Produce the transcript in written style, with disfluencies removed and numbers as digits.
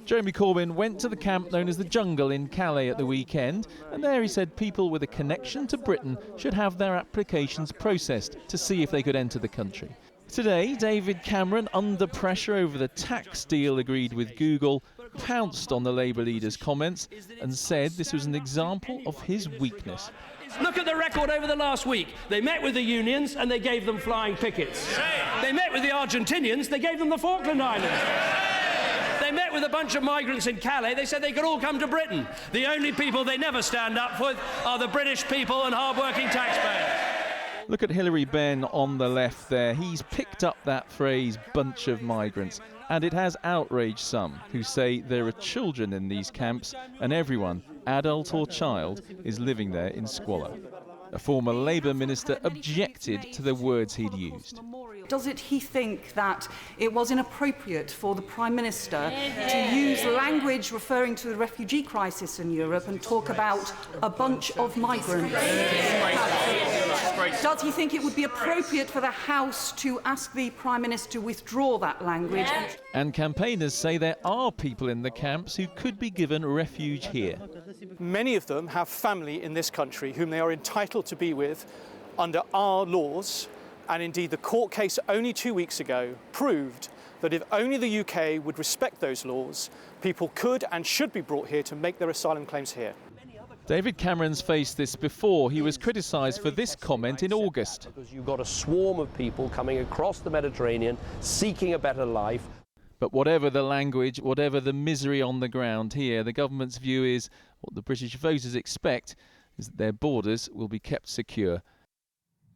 Jeremy Corbyn went to the camp known as the Jungle in Calais at the weekend, and there he said people with a connection to Britain should have their applications processed to see if they could enter the country. Today, David Cameron, under pressure over the tax deal agreed with Google, pounced on the Labour leader's comments and said this was an example of his weakness. Look at the record over the last week. They met with the unions and they gave them flying pickets. They met with the Argentinians, they gave them the Falkland Islands. They met with a bunch of migrants in Calais, they said they could all come to Britain. The only people they never stand up for are the British people and hard-working taxpayers. Look at Hilary Benn on the left there. He's picked up that phrase, bunch of migrants, and it has outraged some who say there are children in these camps and everyone, adult or child, is living there in squalor. A former Labour minister objected to the words he'd used. Doesn't he think that it was inappropriate for the Prime Minister to use language referring to the refugee crisis in Europe and talk about a bunch of migrants? Does he think it would be appropriate for the House to ask the Prime Minister to withdraw that language? And campaigners say there are people in the camps who could be given refuge here. Many of them have family in this country whom they are entitled to be with under our laws. And indeed, the court case only 2 weeks ago proved that if only the UK would respect those laws, people could and should be brought here to make their asylum claims here. David Cameron's faced this before. He was criticised for this comment in August. Because you've got a swarm of people coming across the Mediterranean, seeking a better life. But whatever the language, whatever the misery on the ground here, the government's view is what the British voters expect is that their borders will be kept secure